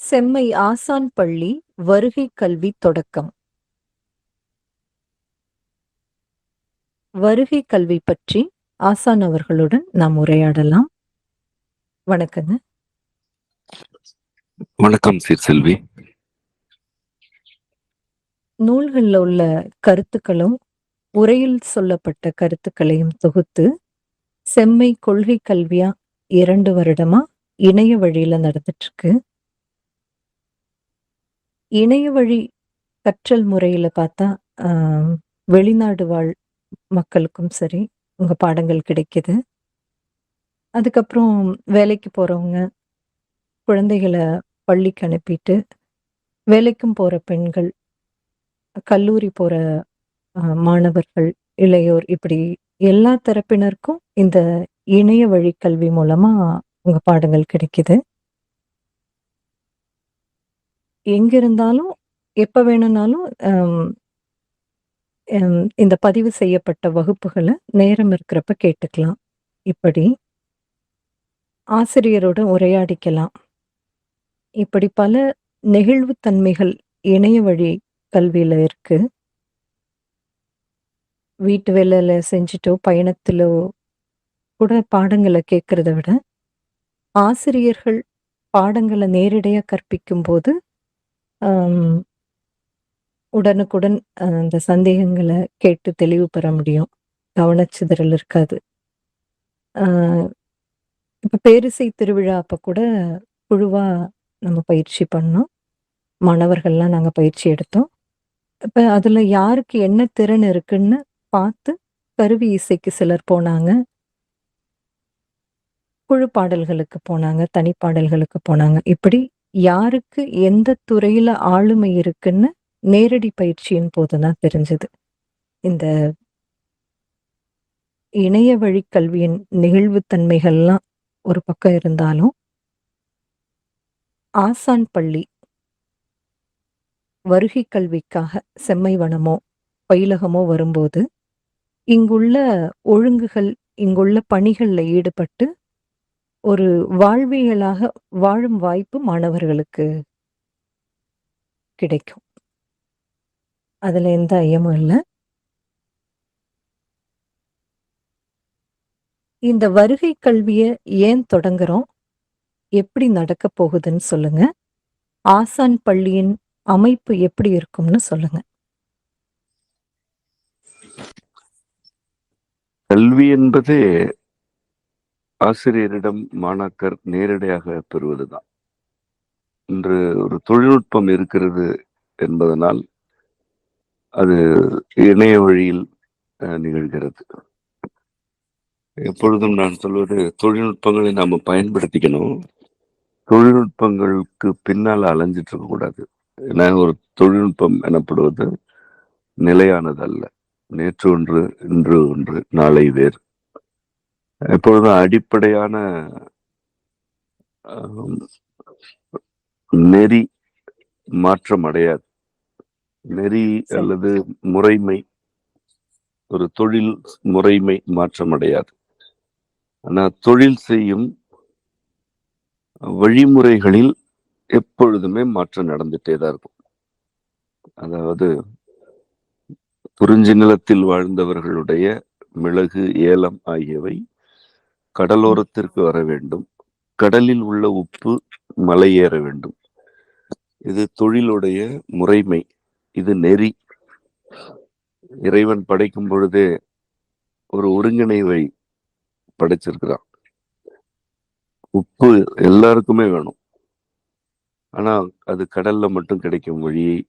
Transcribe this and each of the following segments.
செம்மை ஆசான் பள்ளி வருகை கல்வி தொடக்கம். வருகை கல்வி பற்றி ஆசான் அவர்களுடன் நாம் உரையாடலாம். வணக்கங்க. வணக்கம் செல்வி. நூல்கள்ல உள்ள கருத்துக்களும் உரையில் சொல்லப்பட்ட கருத்துக்களையும் தொகுத்து செம்மை கொள்கை கல்வியா 2 வருடமா இணைய வழியில நடந்துட்டு இருக்கு. இணைய வழி கற்றல் முறையில பார்த்தா வெளிநாடு வாழ் மக்களுக்கும் சரி உங்க பாடங்கள் கிடைக்குது. அதுக்கப்புறம் வேலைக்கு போறவங்க, குழந்தைகளை பள்ளிக்கு அனுப்பிட்டு வேலைக்கும் போற பெண்கள், கல்லூரி போற மாணவர்கள், இளையோர், இப்படி எல்லா தரப்பினருக்கும் இந்த இணைய வழி கல்வி மூலமா உங்க பாடங்கள் கிடைக்குது. எங்க இருந்தாலும் எப்ப வேணும்னாலும் இந்த பதிவு செய்யப்பட்ட வகுப்புகளை நேரம் இருக்கிறப்ப கேட்டுக்கலாம். இப்படி ஆசிரியரோட உரையாடிக்கலாம். இப்படி பல நெகிழ்வுத்தன்மைகள் இணைய வழி கல்வியில இருக்கு. வீட்டு வேலையில செஞ்சுட்டோ பயணத்திலோ கூட பாடங்களை கேட்கறத விட ஆசிரியர்கள் பாடங்களை நேரடியா கற்பிக்கும் போது உடனுக்குடன் அந்த சந்தேகங்களை கேட்டு தெளிவு பெற முடியும். கவனச்சிதறல் இருக்காது. இப்ப பேரிசை திருவிழா அப்ப கூட குழுவா நம்ம பயிற்சி பண்ணோம். மாணவர்கள்லாம் நாங்க பயிற்சி எடுத்தோம். இப்ப அதுல யாருக்கு என்ன திறன் இருக்குன்னு பார்த்து கருவி இசைக்கு சிலர் போனாங்க. குழு பாடல்களுக்கு போனாங்க, தனிப்பாடல்களுக்கு போனாங்க. இப்படி யாருக்கு எந்த துறையில ஆளுமை இருக்குன்னு நேரடி பயிற்சியின் போதுதான் தெரிஞ்சது. இந்த இணைய வழி கல்வியின் நெகிழ்வுத்தன்மைகள்லாம் ஒரு பக்கம் இருந்தாலும், ஆசான் பள்ளி வருகை கல்விக்காக செம்மைவனமோ பயிலகமோ வரும்போது இங்குள்ள ஒழுங்குகள், இங்குள்ள பணிகள்ல ஈடுபட்டு ஒரு வாழ்வியலாக வாழும் வாய்ப்பு மாணவர்களுக்கு கிடைக்கும். அதுல எந்த ஐயமும் இல்லை. இந்த வருகை கல்வியை ஏன் தொடங்குறோம், எப்படி நடக்க போகுதுன்னு சொல்லுங்க. ஆசான் பள்ளியின் அமைப்பு எப்படி இருக்கும்னு சொல்லுங்க. கல்வி என்பதே ஆசிரியரிடம் மாணாக்கர் நேரடியாக பெறுவதுதான். இன்று ஒரு தொழில்நுட்பம் இருக்கிறது என்பதனால் அது இணைய வழியில் நிகழ்கிறது. எப்பொழுதும் நான் சொல்வது, தொழில்நுட்பங்களை நாம பயன்படுத்திக்கணும், தொழில்நுட்பங்களுக்கு பின்னால் அலைஞ்சிட்டு இருக்க கூடாது. ஏன்னா ஒரு தொழில்நுட்பம் எனப்படுவது நிலையானது அல்ல. நேற்று ஒன்று, இன்று ஒன்று, நாளை வேறு. எப்பொழுதும் அடிப்படையான நெறி மாற்றம் அடையாது. நெறி அல்லது முறைமை, ஒரு தொழில் முறைமை மாற்றம் அடையாது. ஆனா தொழில் செய்யும் வழிமுறைகளில் எப்பொழுதுமே மாற்றம் நடந்துட்டே தான் இருக்கும். அதாவது குறிஞ்சி நிலத்தில் வாழ்ந்தவர்களுடைய மிளகு, ஏலம் ஆகியவை கடலோரத்திற்கு வர வேண்டும். கடலில் உள்ள உப்பு மலை ஏற வேண்டும். இது தொழிலுடைய முறைமை, இது நெறி. இறைவன் படைக்கும் பொழுதே ஒரு ஒருங்கிணைவை படைச்சிருக்கிறான். உப்பு எல்லாருக்குமே வேணும், ஆனா அது கடல்ல மட்டும் கிடைக்கும் வழியை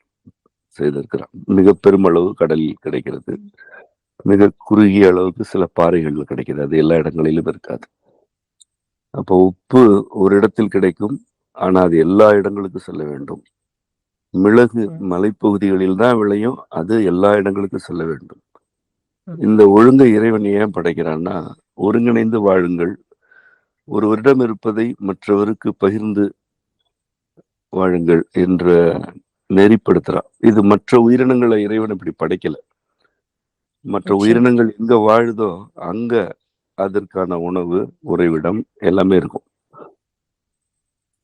செய்திருக்கிறான். மிக பெருமளவு கடலில் கிடைக்கிறது, மிக குறுகிய அளவுக்கு சில பாறைகள்ல கிடைக்கிறது. அது எல்லா இடங்களிலும் இருக்காது. அப்போ உப்பு ஒரு இடத்தில் கிடைக்கும், ஆனா அது எல்லா இடங்களுக்கும் செல்ல வேண்டும். மிளகு மலைப்பகுதிகளில் தான் விளையும், அது எல்லா இடங்களுக்கும் செல்ல வேண்டும். இந்த ஒழுங்கை இறைவன் ஏன் படைக்கிறான்னா, ஒருங்கிணைந்து வாழுங்கள், ஒருவரிடம் இருப்பதை மற்றவருக்கு பகிர்ந்து வாழுங்கள் என்ற நெறிப்படுத்துறான். இது மற்ற உயிரினங்களை இறைவன் இப்படி படைக்கல. மற்ற உயிரினங்கள் எங்க வாழுதோ அங்க அதற்கான உணவு, உறைவிடம் எல்லாமே இருக்கும்.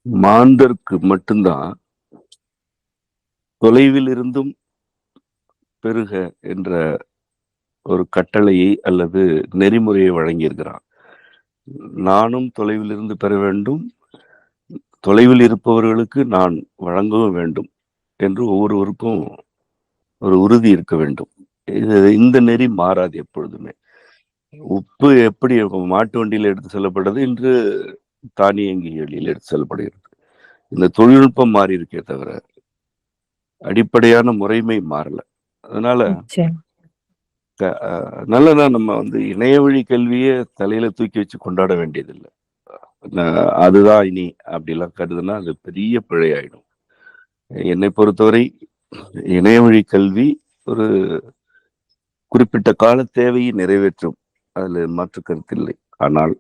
மாந்தருக்கு மட்டும்தான் தொலைவில் இருந்தும் பெருக என்ற ஒரு கட்டளையை அல்லது நெறிமுறையை வழங்கியிருக்கிறான். நானும் தொலைவில் இருந்து பெற வேண்டும், தொலைவில் இருப்பவர்களுக்கு நான் வழங்கவும் வேண்டும் என்று ஒவ்வொருவருக்கும் ஒரு உறுதி இருக்க வேண்டும். இந்த நெறி மாறாது எப்பொழுதுமே. உப்பு எப்படி மாட்டு வண்டியில் எடுத்து செல்லப்பட்டது, இன்று தானியங்கிகளில் எடுத்து செல்லப்படுகிறது. இந்த தொழில்நுட்பம் மாறி இருக்கே தவிர அடிப்படையான முறைமை மாறல. அதனால நல்லதான் நம்ம இணைய வழி கல்வியை தலையில தூக்கி வச்சு கொண்டாட வேண்டியதில்லை. அதுதான் இனி அப்படிலாம் கருதுனா அது பெரிய பிழை ஆயிடும். என்னை பொறுத்தவரை இணைய வழி கல்வி ஒரு குறிப்பிட்ட கால தேவையை நிறைவேற்றும், அதுல மாற்று கருத்தில்லை. ஆனால்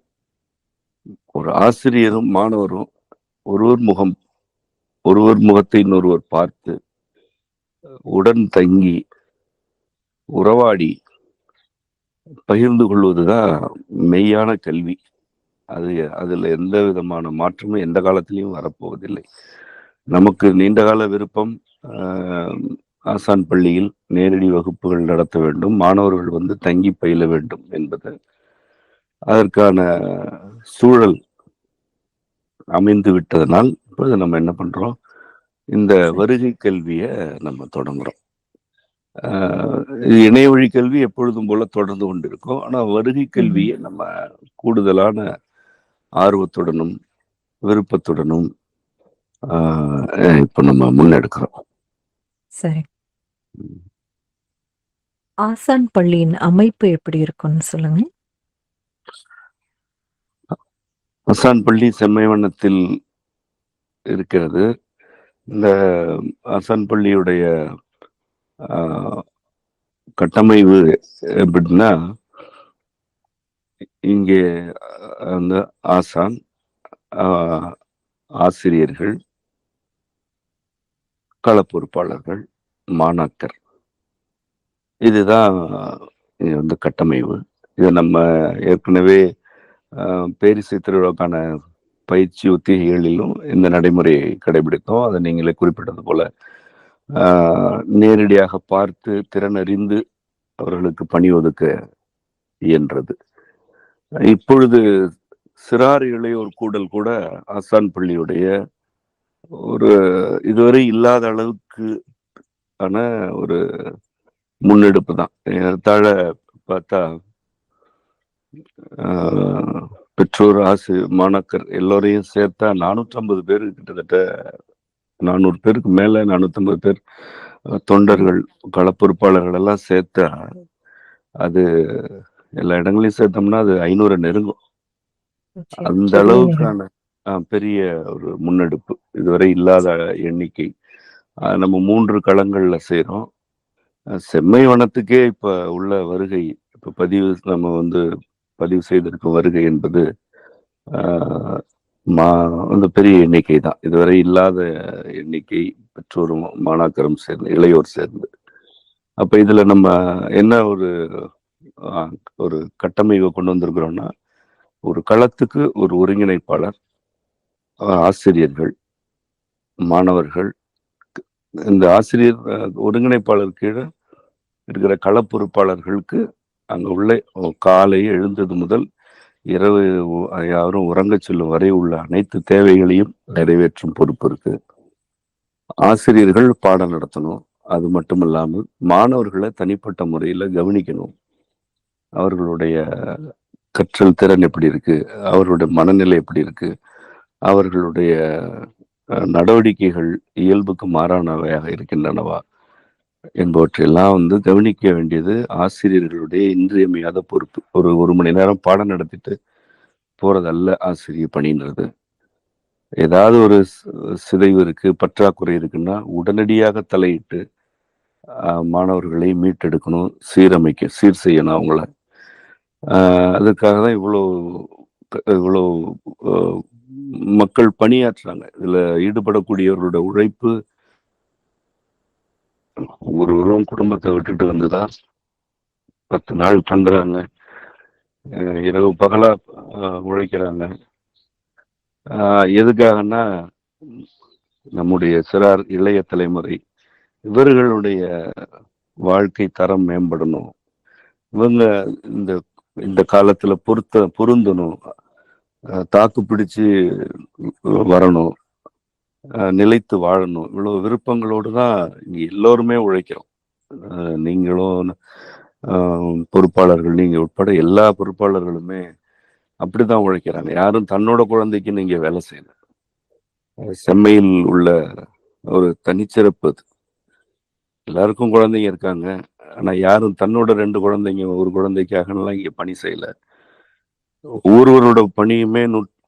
ஒரு ஆசிரியரும் மாணவரும் ஒருவர் முகத்தை இன்னொருவர் பார்த்து உடன் தங்கி உறவாடி பகிர்ந்து கொள்வதுதான் மெய்யான கல்வி. அதுல எந்த விதமான மாற்றமும் எந்த காலத்திலையும் வரப்போவதில்லை. நமக்கு நீண்ட கால விருப்பம் ஆசான் பள்ளியில் நேரடி வகுப்புகள் நடத்த வேண்டும், மாணவர்கள் தங்கி பயில வேண்டும் என்பது. அதற்கான சூழல் அமைந்து விட்டதனால் இப்போது நம்ம என்ன பண்றோம், இந்த வருகை கல்வியை நம்ம தொடங்குறோம். இணைய வழி கல்வி எப்பொழுதும் போல தொடர்ந்து கொண்டிருக்கும். ஆனா வருகை கல்வியை நம்ம கூடுதலான ஆர்வத்துடனும் விருப்பத்துடனும் இப்ப நம்ம முன்னெடுக்கிறோம். சரி. ஆசான் பள்ளியின் அமைப்பு எப்படி இருக்கும்னு சொல்லுங்க. ஆசான் பள்ளி செம்மைவண்ணத்தில் இருக்கிறது. இந்த ஆசான் பள்ளியுடைய கட்டமைப்பு எப்படின்னா, இங்கே ஆசான், ஆசிரியர்கள், கள பொறுப்பாளர்கள், மாணாக்கர், இதுதான் கட்டமைப்பு. இதை நம்ம ஏற்கனவே பேரிசை திருவிழாக்கான பயிற்சி ஒத்திகைகளிலும் இந்த நடைமுறையை கடைபிடித்தோம். அதை நீங்களே குறிப்பிட்டது போல நேரடியாக பார்த்து திறனறிந்து அவர்களுக்கு பணி ஒதுக்க இயன்றது. இப்பொழுது சிறார் இளையோர் கூடல் கூட ஆசான் பள்ளியுடைய ஒரு இதுவரை இல்லாத அளவுக்கு ஆன ஒரு முன்னெடுப்பு தான். ஏறத்தாழ பார்த்தா பெற்றோர், ஆசிரியர், மாணாக்கர் எல்லோரையும் சேர்த்தா 450 பேர், கிட்டத்தட்ட 400 பேருக்கு மேல, 450 பேர் தொண்டர்கள், களப்பொறுப்பாளர்கள் எல்லாம் சேர்த்தா அது எல்லா இடங்களையும் சேர்த்தோம்னா அது 500 நெருங்கும். அந்த அளவுக்கான பெரிய ஒரு முன்னெடுப்பு, இதுவரை இல்லாத எண்ணிக்கை. நம்ம 3 களங்கள்ல செய்யறோம். செம்மைவனத்துக்கே இப்ப உள்ள வருகை, இப்ப நம்ம பதிவு செய்திருக்கும் வருகை என்பது பெரிய எண்ணிக்கை தான். இதுவரை இல்லாத எண்ணிக்கை, பெற்றோரும் மாணாக்கரும் சேர்ந்து, இளையோர் சேர்ந்து. அப்ப இதுல நம்ம என்ன ஒரு கட்டமைப்பை கொண்டு வந்திருக்கிறோம்னா, ஒரு களத்துக்கு ஒரு ஒருங்கிணைப்பாளர், ஆசிரியர்கள், மாணவர்கள். இந்த ஆசிரியர் ஒருங்கிணைப்பாளர் கீழே இருக்கிற கள பொறுப்பாளர்களுக்கு அங்க உள்ள காலை எழுந்தது முதல் இரவு யாரும் உறங்க செல்லும் வரை உள்ள அனைத்து தேவைகளையும் நிறைவேற்றும் பொறுப்பு இருக்கு. ஆசிரியர்கள் பாடம் நடத்தணும். அது மட்டும் இல்லாமல் மாணவர்களை தனிப்பட்ட முறையில கவனிக்கணும். அவர்களுடைய கற்றல் திறன் எப்படி இருக்கு, அவர்களுடைய மனநிலை எப்படி இருக்கு, அவர்களுடைய நடவடிக்கைகள் இயல்புக்கு மாறானவையாக இருக்கின்றனவா என்பவற்றையெல்லாம் கவனிக்க வேண்டியது ஆசிரியர்களுடைய இன்றியமையாத பொறுப்பு. ஒரு மணி நேரம் பாடம் நடத்திட்டு போறதல்ல ஆசிரியர் பணின்றது. ஏதாவது ஒரு சிதைவு இருக்கு, பற்றாக்குறை இருக்குன்னா உடனடியாக தலையிட்டு மாணவர்களை மீட்டெடுக்கணும், சீர் செய்யணும் அவங்கள. அதுக்காக தான் இவ்வளவு மக்கள் பணியாற்றுறாங்க. இதுல ஈடுபடக்கூடியவர்களோட உழைப்பு ஒருவரும் குடும்பத்தை விட்டுட்டு வந்துதான் 10 நாள் தங்குறாங்க, இரவு பகலா உழைக்கிறாங்க. எதுக்காகனா நம்முடைய சிறார் இளைய தலைமுறை இவர்களுடைய வாழ்க்கை தரம் மேம்படணும். இவங்க இந்த இந்த காலத்துல பொருந்தணும், தாக்கு பிடிச்சு வரணும், நிலைத்து வாழணும். இவ்வளவு விருப்பங்களோடு தான் இங்க எல்லோருமே உழைக்கிறோம். நீங்களும் பொறுப்பாளர்கள், நீங்க உட்பட எல்லா பொறுப்பாளர்களுமே அப்படிதான் உழைக்கிறாங்க. யாரும் தன்னோட குழந்தைக்கு நீங்க வேலை செய்யல. செம்மையில் உள்ள ஒரு தனிச்சிறப்பு அது. எல்லாருக்கும் குழந்தைங்க இருக்காங்க. ஆனா யாரும் தன்னோட 2 குழந்தைங்க, ஒரு குழந்தைக்காகலாம் இங்க பணி செய்யல. ஒவ்வொருவரோட பணியுமே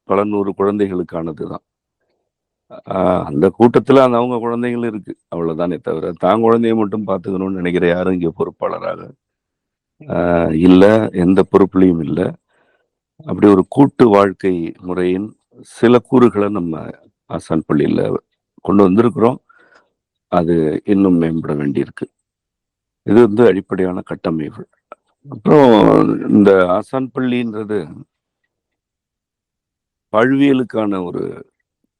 பல 100 குழந்தைகளுக்கானதுதான். அந்த கூட்டத்துல அவங்க குழந்தைகள் இருக்கு, அவ்வளவுதானே தவிர தான் குழந்தைய மட்டும் பார்த்துக்கணும்னு நினைக்கிற யாரும் இங்க பொறுப்பாளராக இல்ல, எந்த பொறுப்புலையும் இல்லை. அப்படி ஒரு கூட்டு வாழ்க்கை முறையின் சில கூறுகளை நம்ம ஆசான் பள்ளியில கொண்டு வந்திருக்கிறோம். அது இன்னும் மேம்பட வேண்டியிருக்கு. இது வந்து அடிப்படையான கட்டமைப்பு. அப்புறம் இந்த ஆசான் பள்ளின்றது வாழ்வியலுக்கான ஒரு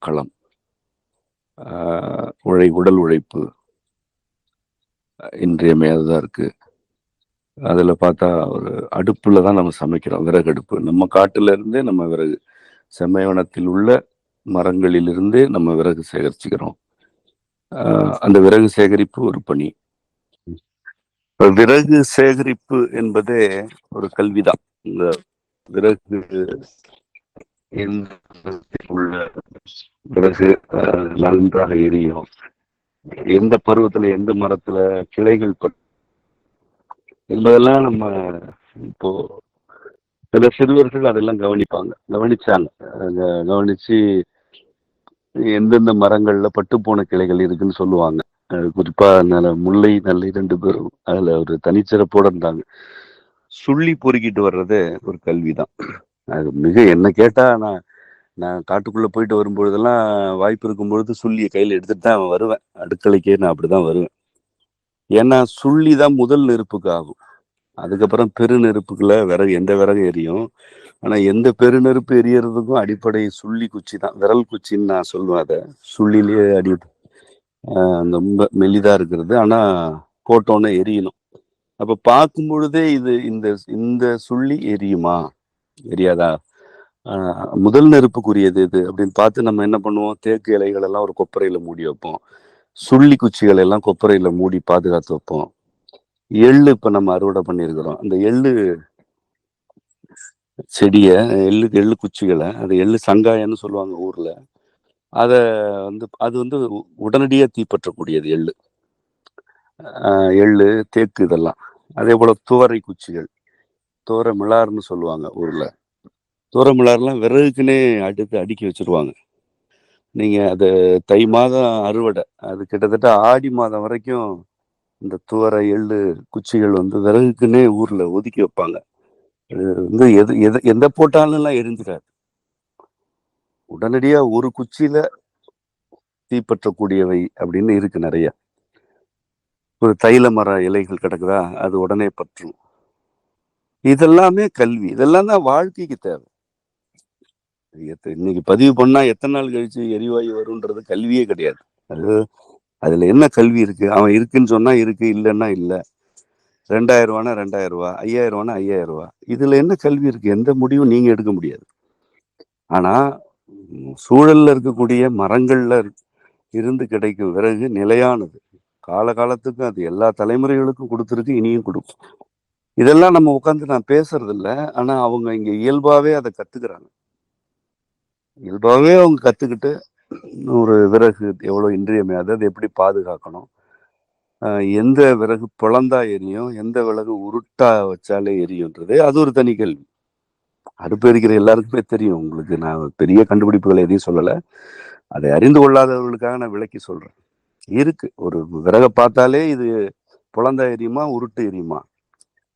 களம். உடல் உழைப்பு இன்றியமையாததா இருக்கு. அதுல பார்த்தா ஒரு அடுப்புல தான் நம்ம சமைக்கிறோம், விறகு அடுப்பு. நம்ம காட்டுல இருந்தே நம்ம விறகு, செம்மைவனத்தில் உள்ள மரங்களிலிருந்தே நம்ம விறகு சேகரிச்சுக்கிறோம். அந்த விறகு சேகரிப்பு ஒரு பணி. விறகு சேகரிப்பு என்பதே ஒரு கல்விதான். இந்த விறகு உள்ள விறகு நன்றாக எரியும். எந்த பருவத்துல எந்த மரத்துல கிளைகள் என்பதெல்லாம் நம்ம இப்போ சில சிறுவர்கள் அதெல்லாம் கவனிச்சாங்க. கவனிச்சு எந்தெந்த மரங்கள்ல பட்டு போன கிளைகள் இருக்குன்னு சொல்லுவாங்க. குறிப்பா முல்லை நல்லை 2 பேரும் அதுல ஒரு தனிச்சிறப்போட இருந்தாங்க. சுள்ளி பொறுக்கிட்டு வர்றதே ஒரு கல்விதான். அது என்ன கேட்டா, நான் காட்டுக்குள்ள போயிட்டு வரும்பொழுதெல்லாம் வாய்ப்பு இருக்கும் பொழுது சுள்ளியை கையில எடுத்துட்டு தான் வருவேன். அடுக்கலைக்கே நான் அப்படிதான் வருவேன். ஏன்னா சுள்ளி தான் முதல் நெருப்புக்கு ஆகும். அதுக்கப்புறம் பெரு நெருப்புக்குள்ள எந்த விறகு எரியும். ஆனா எந்த பெருநெருப்பு எரியறதுக்கும் அடிப்படை சுள்ளி குச்சி தான். விரல் குச்சின்னு நான் சொல்லுவேன். அதை சுள்ளிலேயே ரொம்ப மெலிதா இருக்கிறது. ஆனா போட்டோன்னே எரியணும். அப்ப பார்க்கும் பொழுதே இந்த இந்த சுள்ளி எரியுமா, எரியாதா, முதல் நெருப்புக்குரியது இது அப்படின்னு பார்த்து நம்ம என்ன பண்ணுவோம், தேக்கு இலைகள் எல்லாம் ஒரு கொப்பரையில மூடி வைப்போம். சுள்ளி குச்சிகள் எல்லாம் கொப்பரையில மூடி பாதுகாத்து வைப்போம். எள்ளு இப்ப நம்ம அறுவடை பண்ணியிருக்கிறோம். அந்த எள்ளு செடிய, எள்ளு குச்சிகளை, அது எள்ளு சங்காயன்னு சொல்லுவாங்க ஊர்ல. அது வந்து உடனடியா தீப்பற்றக்கூடியது எள்ளு. எள்ளு, தேக்கு இதெல்லாம். அதே போல துவரை குச்சிகள், துவரை மிளார்னு சொல்லுவாங்க ஊர்ல. துவரை மிளார்லாம் விறகுக்குன்னே அடுக்கி வச்சிருவாங்க. நீங்க அது தை மாதம் அறுவடை, அது கிட்டத்தட்ட ஆடி மாதம் வரைக்கும் இந்த துவரை எள்ளு குச்சிகள் வந்து விறகுக்குன்னே ஊர்ல ஒதுக்கி வைப்பாங்க. வந்து எந்த போட்டாலும் எல்லாம் எரிஞ்சிடாது. உடனடியா ஒரு குச்சியில தீப்பற்றக்கூடியவை அப்படின்னு இருக்கு நிறைய. ஒரு தைல மர இலைகள் கிடக்குதா, அது உடனே பற்றும். இதெல்லாமே கல்வி. இதெல்லாம் தான் வாழ்க்கைக்கு தேவை. இன்னைக்கு பதிவு பண்ணா எத்தனை நாள் கழிச்சு எரிவாயு வரும்ன்றது கல்வியே கிடையாது. அதுல என்ன கல்வி இருக்கு? அவன் இருக்குன்னு சொன்னா இருக்கு, இல்லைன்னா இல்ல. 2000 ரூபானா 2000 ரூபா, 5000 ரூபானா 5000 ரூபா. இதுல என்ன கல்வி இருக்கு? எந்த முடிவும் நீங்க எடுக்க முடியாது. ஆனா சூழல்ல இருக்கக்கூடிய மரங்கள்ல இருந்து கிடைக்கும் விறகு நிலையானது. காலகாலத்துக்கு அது எல்லா தலைமுறைகளுக்கும் கொடுத்துருக்கு, இனியும் கொடுக்கும். இதெல்லாம் நம்ம உட்காந்து நான் பேசுறது இல்லை. ஆனா அவங்க இங்க இயல்பாவே அதை கத்துக்கிறாங்க. இயல்பாவே அவங்க கத்துக்கிட்டு ஒரு விறகு எவ்வளவு இன்றியமையாது, அதை எப்படி பாதுகாக்கணும், எந்த விறகு பிளந்தா எரியும், எந்த விறகு உருட்டா வச்சாலே எரியும்ன்றது அது ஒரு தனி கேள்வி. அடுப்பு எரிக்கிற எல்லாருக்குமே தெரியும். உங்களுக்கு நான் பெரிய கண்டுபிடிப்புகளை எதையும் சொல்லலை. அதை அறிந்து கொள்ளாதவர்களுக்காக நான் விளக்கி சொல்றேன். இருக்கு, ஒரு விறகை பார்த்தாலே இது புலந்தா எரியுமா, உருட்டு எரியுமா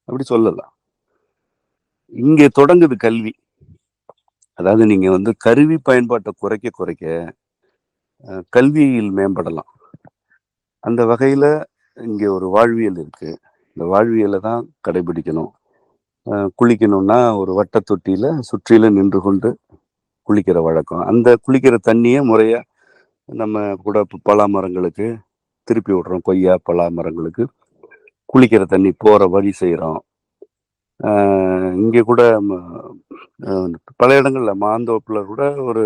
அப்படி சொல்லலாம். இங்கே தொடங்குது கல்வி. அதாவது நீங்க வந்து கருவி பயன்பாட்டை குறைக்க கல்வியில் மேம்படலாம். அந்த வகையில இங்க ஒரு வாழ்வியல் இருக்கு. இந்த வாழ்வியலை தான் கடைபிடிக்கணும். குளிக்கணும்னா ஒரு வட்ட தொட்டியில சுற்றில நின்று கொண்டு குளிக்கிற வழக்கம். அந்த குளிக்கிற தண்ணியை முறையா நம்ம கூட பலா மரங்களுக்கு திருப்பி விடுறோம். கொய்யா, பலா மரங்களுக்கு குளிக்கிற தண்ணி போற வழி செய்றோம். இங்க கூட அ பல இடங்கள்ல மாந்தோப்புல கூட ஒரு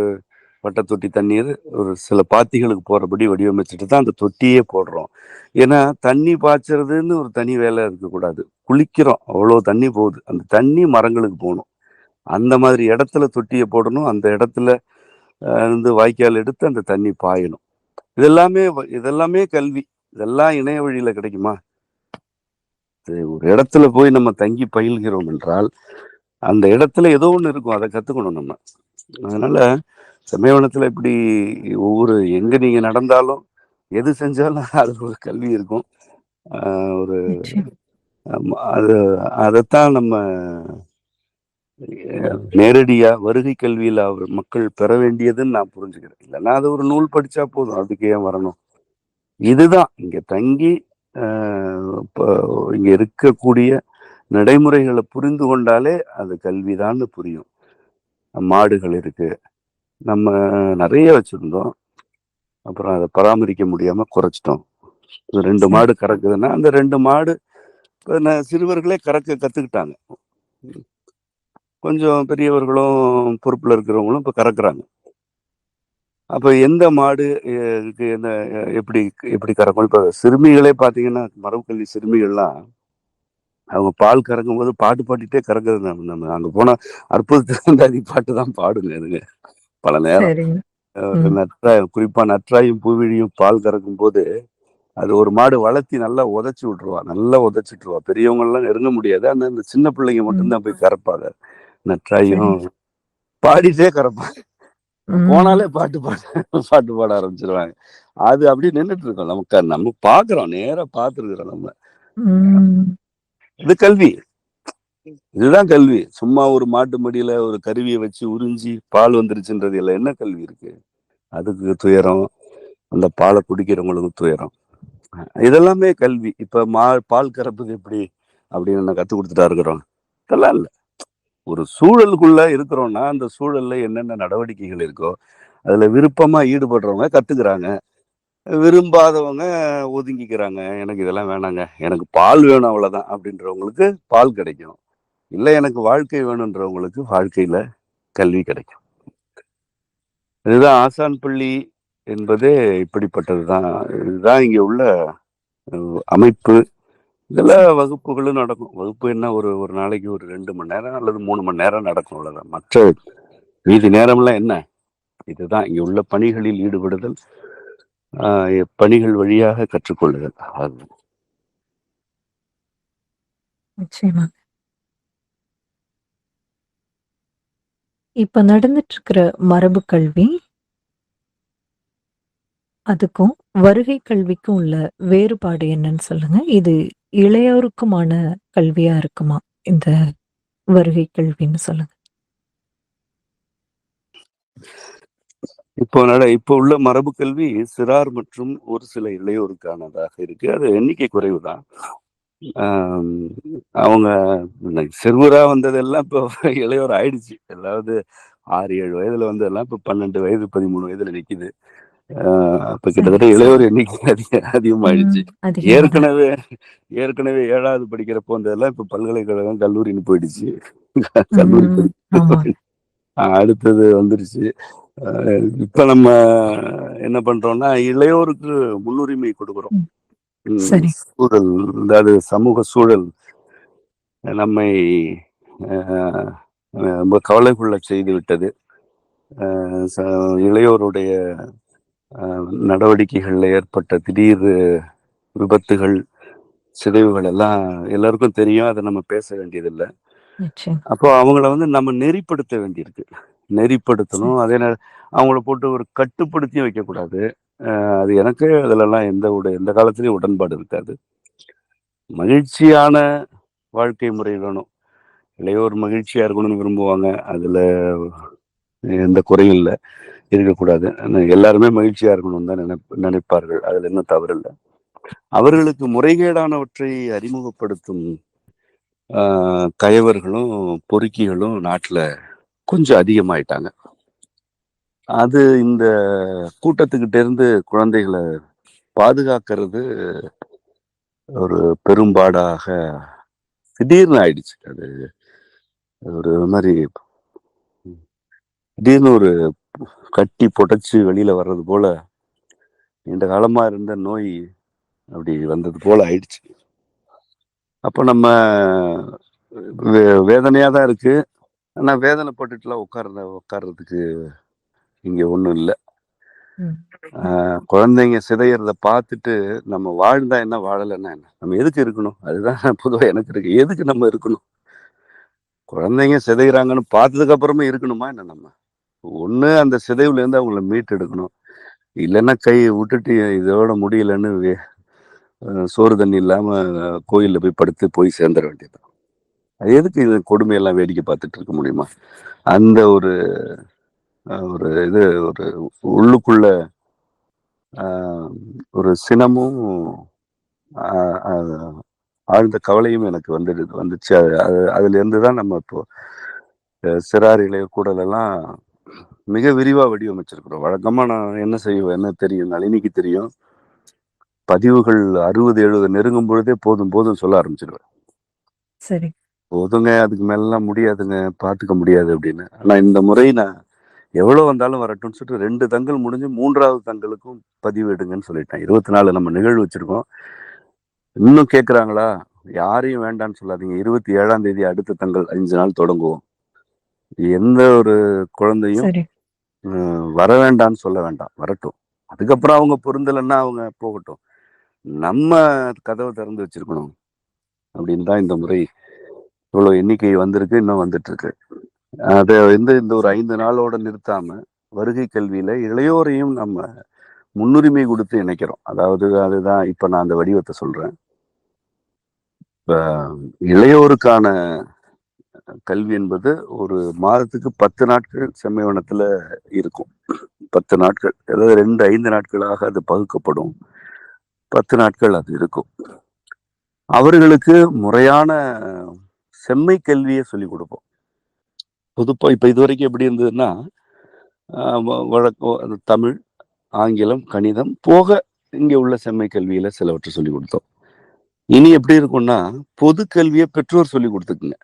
வட்ட தொட்டி தண்ணீர் ஒரு சில பாத்திகளுக்கு போறபடி வடிவமைச்சுட்டு தான் அந்த தொட்டியே போடுறோம். ஏன்னா, தண்ணி பாய்ச்சறதுன்னு ஒரு தனி வேலை இருக்கக்கூடாது. குளிக்கிறோம். அவ்வளோ தண்ணி போகுது. அந்த தண்ணி மரங்களுக்கு போணும். அந்த மாதிரி இடத்துல தொட்டிய போடணும். அந்த இடத்துல இருந்து வாய்க்கால் எடுத்து அந்த தண்ணி பாயணும். இதெல்லாமே கல்வி. இதெல்லாம் இணைய வழியில கிடைக்குமா? ஒரு இடத்துல போய் நம்ம தங்கி பயில்கிறோம் என்றால், அந்த இடத்துல ஏதோ ஒண்ணு இருக்கும். அத கத்துக்கணும் நம்ம. அதனால சமயவனத்துல இப்படி எங்க நீங்க நடந்தாலும், எது செஞ்சாலும் அதுல ஒரு கல்வி இருக்கும். அ ஒரு நிச்சயம். ஆமா. அதத்தான் நம்ம நேரடியா வருகை கல்வியில மக்கள் பெற வேண்டியதுன்னு நான் புரிஞ்சுக்கிறேன். இல்லன்னா அது ஒரு நூல் படிச்சா போதும். அதுக்கு ஏன் வரணும்? இதுதான் இங்க தங்கி அ இப்ப இங்க இருக்கக்கூடிய நடைமுறைகள புரிந்து கொண்டாலே அது கல்விதான்னு புரியும். மாடுகள் இருக்கு. நம்ம நெறைய வச்சிருந்தோம். அப்புறம் அத பராமரிக்க முடியாம குறைச்சுட்டோம். 2 சரி. மாடு கறக்குதுன்னா, அந்த 2 மாடு இப்ப சிறுவர்களே கறக்க கத்துக்கிட்டாங்க. கொஞ்சம் பெரியவர்களும், பொறுப்புல இருக்கிறவங்களும் இப்ப கறக்குறாங்க. அப்ப எந்த மாடு க்கு என்ன எப்படி எப்படி கறக்கும்? இப்ப சிறுமிகளே பார்த்தீங்கன்னா, மரபுக்கல்வி சிறுமிகள்லாம் அவங்க பால் கறக்கும்போது பாட்டு பாடிட்டே கறக்குறது நம்ம நம்ம அங்க போனா அற்புதத்துல அந்தாதி பாட்டு தான் பாடுங்க அதுங்க. பல நேரம். சரிங்க. ம். குறிப்பா நற்றாயும் பூவிழியும் பால் கறக்கும்போது, அது ஒரு மாடு வளர்த்தி நல்லா உதைச்சு விட்டுருவா. நல்லா உதைச்சுட்டுருவா. பெரியவங்கலாம் நெருங்க முடியாது. ஆனா, இந்த சின்ன பிள்ளைங்க மட்டும் ம். தான் போய் கறப்பாங்க. சரி. நற்றாயும் பாடிட்டே கறப்பாங்க. ம். போனாலே பாட்டு பாட ஆரம்பிச்சுருவாங்க. அது அப்படியே நின்னுட்டு இருக்கோம். நம்ம பார்க்குறோம். நேரா பார்த்துருக்குறோம் நம்ம. ம். இது கல்வி. இதுதான் கல்வி. சும்மா ஒரு மாட்டு மடியில ஒரு கருவிய வச்சு உறிஞ்சி பால் வந்துருச்சுன்றதுல என்ன கல்வி இருக்கு? அதுக்கு துயரம். அந்த பால குடிக்கிறவங்களுக்கு துயரம். இதெல்லாமே கல்வி. இப்ப பால் கறப்பது எப்படி? அப்படின்னு நான் கத்துக் குடுத்துட்டா இருக்கிறோம். இதெல்லாம் இல்ல. ஒரு சூழலுக்குள்ள இருக்கிறோம்னா, அந்த சூழல்ல என்னென்ன நடவடிக்கைகள் இருக்கோ, அதுல விருப்பமா ஈடுபடுறவங்க கத்துக்கிறாங்க. விரும்பாதவங்க ஒதுங்கிக்கிறாங்க. எனக்கு இதெல்லாம் வேணாங்க. எனக்கு பால் வேணும் அவ்வளவுதான் அப்படின்றவங்களுக்கு பால் கிடைக்கும். இல்ல எனக்கு வாழ்க்கை வேணுன்றவங்களுக்கு வாழ்க்கையில கல்வி கிடைக்கும். இதுதான் ஆசான் பள்ளி என்பதே இப்படிப்பட்டதுதான். இதுதான் இங்க உள்ள அமைப்பு. இதுல சரி. வகுப்புகளும் நடக்கும். வகுப்பு என்ன ஒரு ஒரு நாளைக்கு ஒரு 2 மணி நேரம் அல்லது 3 மணி நேரம் நடக்கும் அவ்வளவுதான். மற்ற மீதி நேரம்லாம் என்ன? இதுதான் இங்க உள்ள பணிகளில் ஈடுபடுதல். ஆ பணிகள் வழியாக கற்றுக்கொள்ளுதல். அது நிச்சயமா. இப்ப நடந்துட்டு இருக்கிற மரபு கல்வி, அதுக்கும் வருகை கல்விக்கும் உள்ள வேறுபாடு என்னன்னு சொல்லுங்க? இது இளையோருக்குமான கல்வியா இருக்குமா? இந்த வருகை கல்வின்னு சொல்லுங்க. இப்போ உள்ள மரபு கல்வி சிறார் மற்றும் ஒரு சில இளையோருக்கானதாக இருக்கு. அது எண்ணிக்கை குறைவு தான். ஆம், அவங்க சிறுவரா வந்ததெல்லாம் இப்போ இளையோர் ஆயிடுச்சு. அதாவது 6, 7 வயதுல வந்ததெல்லாம் இப்போ 12 வயது, 13 வயதுல நிக்குது. அப்ப சரி. கிட்டத்தட்ட இளையோர் எண்ணிக்கை அதிகமாயிடுச்சு. ம். அதிகமா தான் ஏற்கனவே ஏற்கனவே 7வது படிக்கிறப்போ வந்ததெல்லாம் இப்ப பல்கலைக்கழகம், கல்லூரின்னு போயிடுச்சு. கல்லூரி ம். ஆமா. அடுத்தது வந்துருச்சு. அ இப்ப நம்ம என்ன பண்றோம்னா, இளையோருக்கு முன்னுரிமை கொடுக்கிறோம். ம். சரி. சூழல், அதாவது சமூக சூழல் நம்மை அ ரொம்ப கவலைக்குள்ள செய்து விட்டது. அ ச இளையோருடைய நடவடிக்கைகள்ல ஏற்பட்ட திடீர் விபத்துகள், சிதைவுகள் எல்லாம் எல்லாருக்கும் தெரியும். அத நம்ம பேச வேண்டியதில்ல. நிச்சயம். அப்போ அவங்கள நம்ம நெறிப்படுத்த வேண்டியிருக்கு. சரி. நெறிப்படுத்தணும். அதே அவங்கள போட்டு ஒரு கட்டுப்படுத்தியும் வைக்கக்கூடாது. அது எனக்கு அதுலலாம் எந்த காலத்திலயும் உடன்பாடு இருக்காது. மகிழ்ச்சியான வாழ்க்கை முறை வேணும். இளையோர் மகிழ்ச்சியா இருக்கணும்னு விரும்புவாங்க. அதுல எந்த குறையும் இல்ல. இருக்கக்கூடாது. எல்லாருமே மகிழ்ச்சியா இருக்கணும்னு தான் நினைப்பார்கள். அதுல எந்த தவறு இல்ல. அவர்களுக்கு முறைகேடானவற்றை அறிமுகப்படுத்தும் ஆ கயவர்களும், பொறுக்கிகளும் நாட்ல கொஞ்சம் அதிகமாயிட்டாங்க. அது இந்த கூட்டத்துக்கிட்ட இருந்து குழந்தைகளை பாதுகாக்கிறது ஒரு பெரும்பாடாக திடீர்னு ஆயிடுச்சு. அது ஒரு மாதிரி திடீர்னு ஒரு கட்டி புடைச்சு வெளியில வர்றது போல நீண்ட காலமா இருந்த நோய் அப்படி வந்தது போல ஆயிடுச்சு. அப்போ நம்ம வேதனையா தான் இருக்கு. ஆனா வேதனைப்பட்டுட்டுலாம் உட்கார்றதுக்கு இங்க ஒண்ணும் இல்லை. ம். குழந்தைங்க சிதையறத பார்த்துட்டு நம்ம வாழ்ந்தா என்ன, வாழலைன்னா என்ன, நம்ம எதுக்கு இருக்கணும்? அதுதான் பொதுவா எனக்கு இருக்கு. எதுக்கு நம்ம இருக்கணும்? குழந்தைங்க சிதைகிறாங்கன்னு பார்த்ததுக்கு அப்புறமே இருக்கணுமா என்ன? நம்ம ஒண்ணு அந்த சிதைவுல இருந்து அவங்கள மீட்டு எடுக்கணும். இல்லைன்னா கை விட்டுட்டு இதோட முடியலன்னு சோறு தண்ணி இல்லாம கோயில்ல போய் படுத்து போய் சேர்ந்துட வேண்டியது. அது எதுக்கு இது கொடுமையெல்லாம் வேடிக்கை பார்த்துட்டு இருக்க முடியுமா? அந்த ஒரு ஒரு இது ஒரு உள்ளுக்குள்ள ஒரு சினமும் ஆழ்ந்த கவலையும் எனக்கு வந்துச்சு. அதுல இருந்து தான் நம்ம இப்போ சிறார் இளைய கூடல் எல்லாம் மிக விரிவா வடிவமைச்சிருக்கிறோம். வழக்கமா நான் என்ன செய்வேன், என்ன தெரியும், நளினிக்கு தெரியும், பதிவுகள் 60-70 நெருங்கும் பொழுதே போதும் போதும் சொல்ல ஆரம்பிச்சிருவேன். சரி. போதுங்க, அதுக்கு மேலாம் முடியாதுங்க, பார்த்துக்க முடியாது அப்படின்னு. ஆனா இந்த முறை நான் எவ்வளவு வந்தாலும் வரட்டும்னு சொல்லிட்டு 2 தங்கள் முடிஞ்சு 3வது தங்களுக்கும் பதிவு எடுங்கன்னு சொல்லிட்டேன். 24 நம்ம நிகழ்வு வச்சிருக்கோம். இன்னும் கேட்குறாங்களா? யாரையும் வேண்டான்னு சொல்லாதீங்க. 27ஆம் தேதி அடுத்த தங்கள் 5 நாள் தொடங்குவோம். எந்த ஒரு குழந்தையும் சரி. வர வேண்டான்னு சொல்ல வேண்டாம், வரட்டும். அதுக்கப்புறம் அவங்க பொருந்தலைன்னா அவங்க போகட்டும். நம்ம கதவை திறந்து வச்சிருக்கணும் அப்படின்னு தான் இந்த முறை இவ்வளவு எண்ணிக்கை வந்திருக்கு, இன்னும் வந்துட்டு இருக்கு. அதை இந்த ஒரு 5 நாளோட நிறுத்தாம வருகை கல்வியில இளையோரையும் நம்ம முன்னுரிமை கொடுத்து இணைக்கிறோம். அதாவது அதுதான் இப்ப நான் அந்த வடிவத்தை சொல்றேன். இப்ப இளையோருக்கான கல்வி என்பது ஒரு மாதத்துக்கு 10 நாட்கள் செம்மைவனத்துல இருக்கும். 10 நாட்கள், அதாவது 2-5 நாட்களாக அது பகுக்கப்படும். 10 நாட்கள் அது இருக்கும். அவர்களுக்கு முறையான செம்மை கல்வியை சொல்லிக் கொடுப்போம். பொதுப்பா இப்ப இதுவரைக்கும் எப்படி இருந்ததுன்னா, வழக்கம் அது தமிழ், ஆங்கிலம், கணிதம் போக இங்க உள்ள செம்மை கல்வியில சிலவற்றை சொல்லிக் கொடுத்தோம். இனி எப்படி இருக்கும்னா, பொது கல்வியை பெற்றோர் சொல்லிக் கொடுத்துக்குங்க.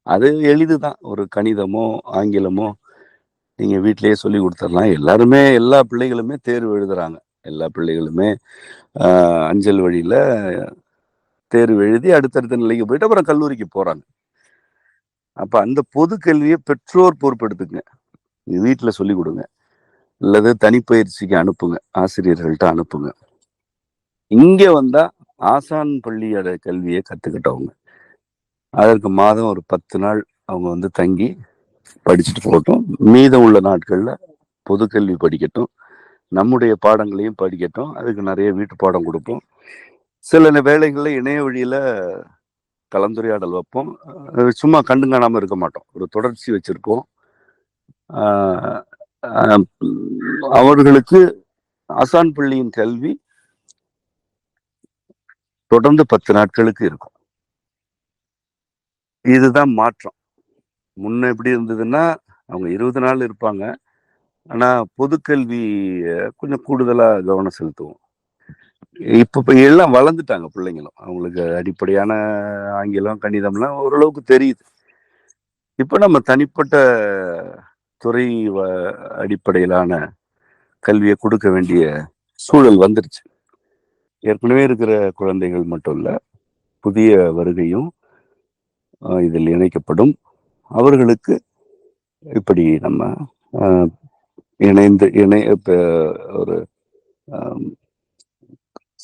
அது எளிதுதான். ஒரு கணிதமோ ஆங்கிலமோ நீங்க வீட்டிலேயே சொல்லி கொடுத்துடலாம். எல்லா பிள்ளைகளுமே தேர்வு எழுதுறாங்க. எல்லா பிள்ளைகளுமே அஞ்சல் வழியில தேர்வு எழுதி அடுத்தடுத்த நிலைக்கு போயிட்டு அப்புறம் கல்லூரிக்கு போறாங்க. அப்ப அந்த பொது கல்வியை பெற்றோர் பொறுப்பெடுத்துக்குங்க. வீட்டுல சொல்லி கொடுங்க, அல்லது தனிப்பயிற்சிக்கு அனுப்புங்க, ஆசிரியர்கள்ட்ட அனுப்புங்க. இங்க வந்தா ஆசான் பள்ளியோட கல்வியை கத்துக்கிட்டவங்க அதற்கு மாதம் ஒரு 10 நாள் அவங்க வந்து தங்கி படிச்சுட்டு போகட்டும். மீதம் உள்ள நாட்கள்ல பொது கல்வி படிக்கட்டும், நம்முடைய பாடங்களையும் படிக்கட்டும். அதுக்கு நிறைய வீட்டு பாடம் கொடுப்போம். சில வேளைகள்ல இணைய வழியில கலந்துரையாடல் வைப்போம். சும்மா கண்டு காணாம இருக்க மாட்டோம், ஒரு தொடர்ச்சி வச்சிருப்போம். அவர்களுக்கு ஆசான் பள்ளியின் கல்வி தொடர்ந்து 10 நாட்களுக்கு இருக்கும். இதுதான் மாற்றம். முன்ன எப்படி இருந்ததுன்னா அவங்க 20 நாள் இருப்பாங்க. ஆனா பொதுக்கல்வி கொஞ்சம் கூடுதலா கவனம் செலுத்துவோம். இப்ப எல்லாம் வளர்ந்துட்டாங்க பிள்ளைங்களும். அவங்களுக்கு அடிப்படையான ஆங்கிலம், கணிதம்லாம் ஓரளவுக்கு தெரியுது. இப்ப நம்ம தனிப்பட்ட துறை அடிப்படையிலான கல்வியை கொடுக்க வேண்டிய சூழல் வந்துருச்சு. ஏற்கனவே இருக்கிற குழந்தைகள் மட்டும் இல்ல, புதிய வருகையும் இதில் இணைக்கப்படும். அவர்களுக்கு இப்படி நம்ம ஒரு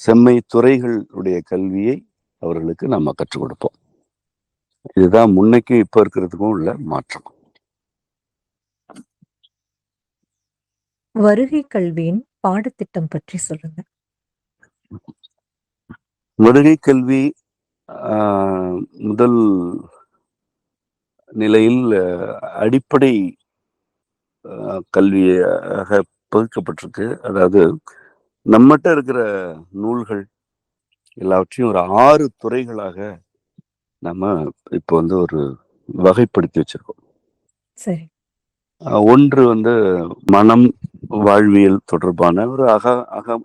செம்மை துறைகளுடைய கல்வியை அவர்களுக்கு நம்ம கற்றுக் கொடுப்போம். இதுதான் முன்னைக்கும் இப்ப இருக்கிறதுக்கும் உள்ள மாற்றம். வருகை கல்வியின் பாடத்திட்டம் பற்றி சொல்லுங்க. வருகை கல்வி முதல் நிலையில் அடிப்படை கல்வியாக பகுக்கப்பட்டிருக்கு. அதாவது நம்மகிட்ட இருக்கிற நூல்கள் எல்லாவற்றையும் ஒரு 6 துறைகளாக நம்ம இப்போ வந்து ஒரு வகைப்படுத்தி வச்சிருக்கோம். சரி. ஒன்று வந்து மனம், வாழ்வியல் தொடர்பான ஒரு